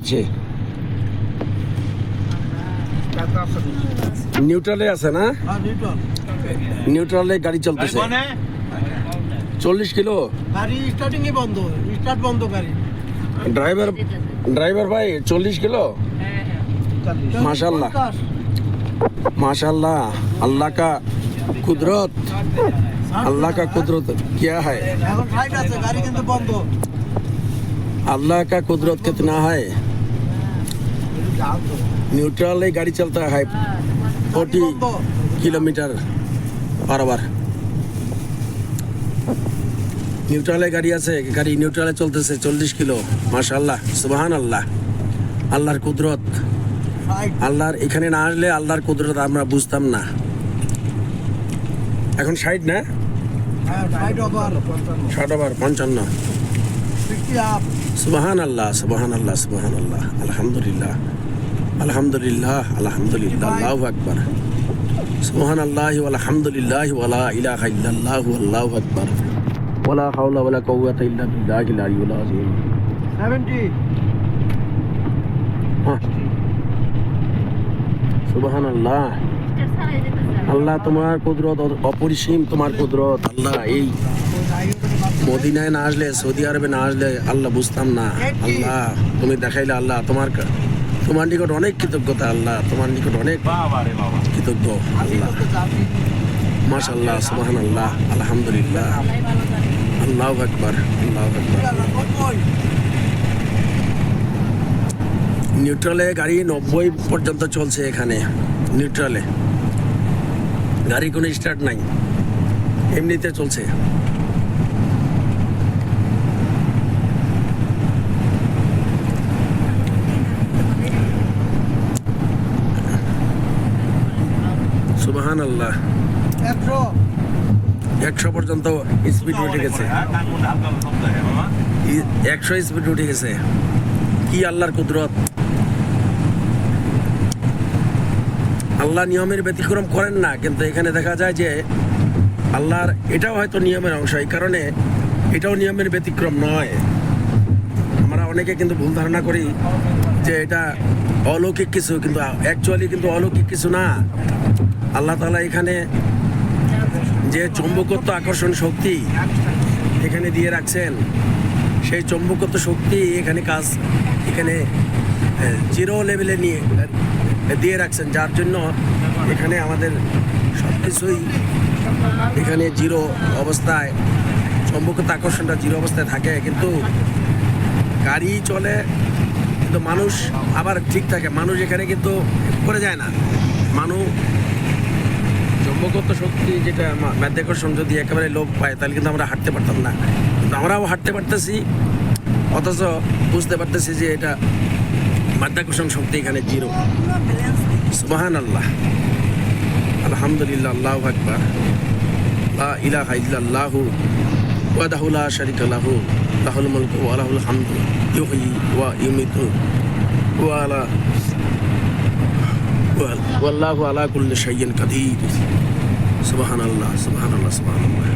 যাচ্ছে। নিউট্রালে আছে না? নিউট্রালে গাড়ি চলতেছে। 40 কিলো গাড়ি স্টার্টিং এ বন্ধ, স্টার্ট বন্ধ গাড়ি। ড্রাইভার ভাই 40 কিলো। माशाल्लाह माशाल्लाह, अल्लाह का कुदरत, अल्लाह का कुदरत क्या है, এখন সাইড আছে গাড়ি কিন্তু বন্ধ। अल्लाह का कुदरत कितना है। न्यूट्रल गाड़ी चलता है 40 किलोमीटर पर आवर। নিউট্রালে গাড়ি আছে, গাড়ি নিউট্রালে চলতেছে 40 কিলো। মাশাআল্লাহ, সুবহানাল্লাহ, আল্লাহর কুদরত। আল্লাহর এখানে না আসলে আল্লাহর কুদরত আমরা বুঝতাম না। এখন 60 না? হ্যাঁ, 60 ওভার 55। সুবহানাল্লাহ সুবহানাল্লাহ সুবহানাল্লাহ, আলহামদুলিল্লাহ আলহামদুলিল্লাহ আলহামদুলিল্লাহ, আল্লাহু আকবার। সুবহানাল্লাহ ওয়ালহামদুলিল্লাহ ওয়ালা ইলাহা ইল্লাল্লাহ আল্লাহু আকবার। ওয়ালা হাওলা ওয়ালা কুওয়াতা ইল্লা বিল্লাহিল আলিয়্যিল আযীম। 70। সুবহানাল্লাহ, আল্লাহ তোমার কুদরত অপরিসীম, তোমার কুদরত আল্লাহ। এই মদিনায় না আসলে, সৌদি আরবে না আসলে আল্লাহ বুঝতাম না। আল্লাহ তুমি দেখাইলে আল্লাহ, তোমার নিকট অনেক কৃতজ্ঞতা আল্লাহ, তোমার নিকট অনেক কৃতজ্ঞ আল্লাহ। মাশাআল্লাহ, সুবহানাল্লাহ, আলহামদুলিল্লাহ, আল্লাহু আকবার, আল্লাহু আকবার। নিউট্রালে গাড়ি 90 পর্যন্ত চলছে এখানে। নিউট্রালে গাড়ি কোনো স্টার্ট নাই, এমনিতে চলছে। সুবহানাল্লাহ, 100 পর্যন্ত স্পিড উঠে গেছে। 100 স্পিড উঠে গেছে। কি আল্লাহর কুদরত! আল্লাহ নিয়মের ব্যতিক্রম করেন না, কিন্তু এখানে দেখা যায় যে আল্লাহর এটাও হয়তো নিয়মের অংশ, এই কারণে এটাও নিয়মের ব্যতিক্রম নয়। আমরা অনেকে কিন্তু ভুল ধারণা করি যে এটা অলৌকিক কিছু, কিন্তু অ্যাকচুয়ালি কিন্তু অলৌকিক কিছু না। আল্লাহ তাআলা এখানে যে চৌম্বকত্ব আকর্ষণ শক্তি এখানে দিয়ে রাখছেন, সেই চৌম্বকত্ব শক্তি এখানে জিরো লেভেলে নিয়ে দিয়ে রাখছেন, যার জন্য এখানে আমাদের সব কিছুই এখানে জিরো অবস্থায়, চৌম্বকত্ব আকর্ষণটা জিরো অবস্থায় থাকে। কিন্তু গাড়ি চলে, কিন্তু মানুষ আবার ঠিক থাকে। মানুষ এখানে কিন্তু করে যায় না। চৌম্বকত্ব শক্তি যেটা মাধ্যাকর্ষণ যদি একেবারে লোপ পায়, তাহলে কিন্তু আমরা হাঁটতে পারতাম না। কিন্তু আমরাও হাঁটতে পারতেছি, অথচ বুঝতে পারতেছি যে এটা মাধ্যাকর্ষণ শক্তি এখানে জিরো। সুবহানাল্লাহ, আলহামদুলিল্লাহ, আল্লাহু আকবার, লা ইলাহা ইল্লাল্লাহু ওয়াহদাহু লা শারীকা লাহু, লাহুল মুলকু ওয়া লাহুল হামদু, ইউহয়ি ওয়া ইউমীতু ওয়াল্লাহু আলা কুল্লি শাইইন কাদির। সুবহানাল্লাহ সুবহানাল্লাহ সুবহানাল্লাহ।